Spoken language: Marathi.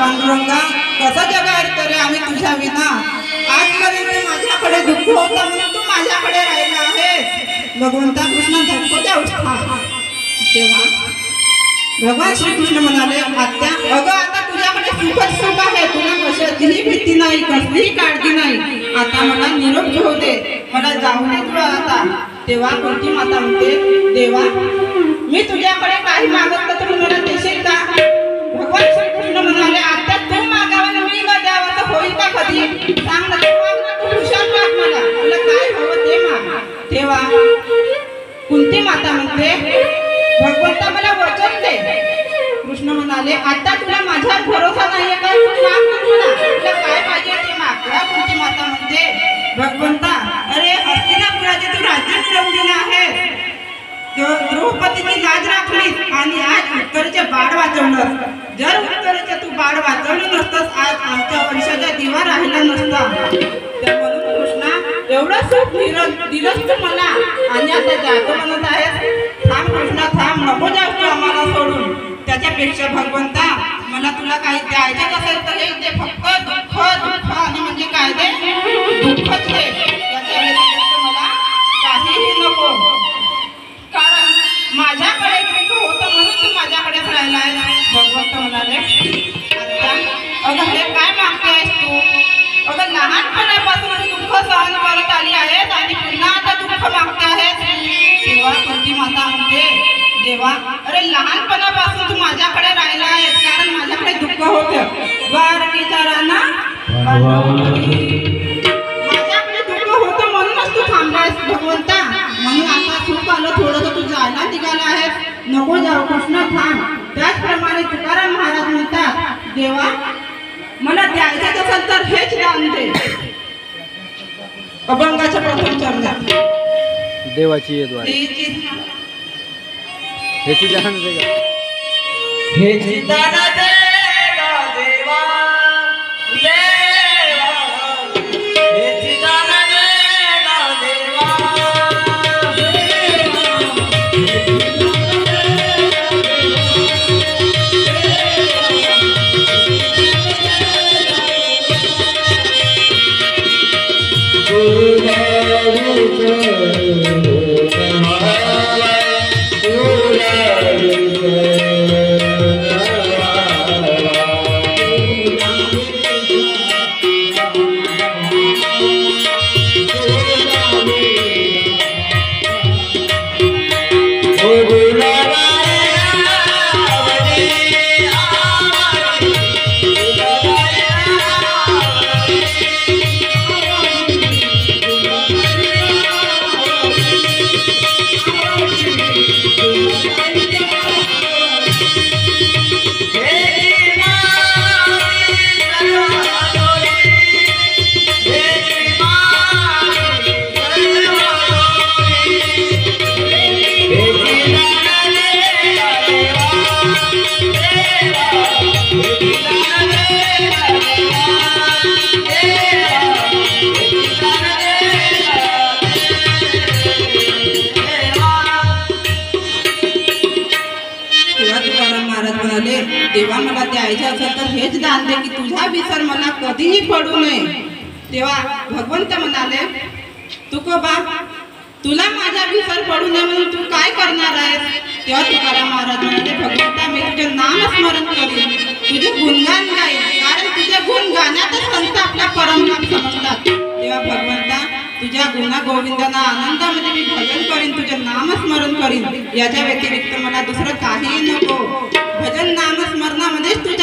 पांडुरंगा कसं जगायचं रे आम्ही तुझ्या विना। आजपर्यंत माझ्याकडे दुःख होतं म्हणून तू माझ्याकडे राहिला आहेस। भगवंता कृष्ण धक्कोच्या उठा तेव्हा भगवान श्रीकृष्ण म्हणाले आत्या अगं आता तुझ्याकडे सुखच सुख आहे, तुला कशाचीही भीती नाही, कसलीही काळजी नाही। आता मला निरोप घेऊ दे, मला जाऊ दे तुला आता। तेव्हा कुंती माता म्हणते देवा मी तुझ्याकडे काही मागत तर मला देशील का? भगवान श्रीकृष्ण म्हणाले आता तू मागावं मी न द्यावं तर होईल का कधी? सांग ना तू माग ना, तू हुशार माग, मला तुला काय हवं ते माग। तेव्हा कुंती माता म्हणते भगवंता मला वचन दे। कृष्ण म्हणाले आता तुला माझ्यावर भरोसा नाहीये का? तू माग मला, तुला काय पाहिजे ते माग। कुंती माता म्हणते भगवंता अरे हस्तिनापुराचे तू राज्य मिळवून दिले आहे, द्रौपदीची लाज राखली आणि आज उत्तरेचे बाळ वाचवलं। जर उत्तरेचे तू बाळ वाचवलं नसतंस आज आमच्या वंशाचा दिवा राहिला नसता। म्हणून कृष्णा एवढं सुख दिलंस तू मला आणि आता जातो म्हणत आहेस। थांब कृष्णा थांब, नको जाऊ तू आम्हाला सोडून। त्याच्यापेक्षा भगवंता मला तुला काही द्यायचं असेल तर हे ते फक्त दुःख दुःख आणि म्हणजे काय ते दुःखच दे, त्याच्या व्यतिरिक्त मला काहीही नको। कारण माझ्याकडे दुःख होतं म्हणून तू माझ्याकडेच राहिला आहेस। भगवंत म्हणाले अगं हे काय मागतेस तू? अगं लहानपणापासून दुःख सहन करत आली आहेस आणि पुन्हा आता दुःख मागते आहेस। तेव्हा कुंती माता म्हणते देवा अरे लहानपणापासून तू माझ्याकडे राहिला आहेस कारण माझ्याकडे दुःख होतं। द्वारकेचा राणा माझ्याकडे दुःख होतं म्हणूनच तू थांबलायस भगवंता, म्हणून आता सुख आलं थोडं तर तू जायला निघाला आहेस, नको जाऊ कृष्ण थांब। त्याचप्रमाणे तुकाराम महाराज म्हणतात देवा मला द्यायचं असेल तर हेच दान दे। अभंगाच्या प्रथम चरणात देवाची हेची दान दे का? हेची दान दे देवा देवा हेची दान दे देवा देवा मला द्यायचे असेल तर हेच दान दे की तुझा विसर मला कधीही पडू नये। तेव्हा भगवंत म्हणाले तुकोबा तुला माझा विसर पडू नये म्हणून तू काय करणार आहेस? तेव्हा तुकाराम महाराज म्हणाले भगवंता मी तुझे नामस्मरण करीन, तुझे गुणगान गाईन, कारण तुझे गुण गाण्यातच संत आपला परमनाम समजतात। तेव्हा भगवंता तुझ्या गुणा गोविंदाना आनंदामध्ये मी भजन करीन, तुझे नामस्मरण करीन, याच्या व्यतिरिक्त मला दुसरं काहीही नको। भजन नामस्मरणामध्येच तुझ्या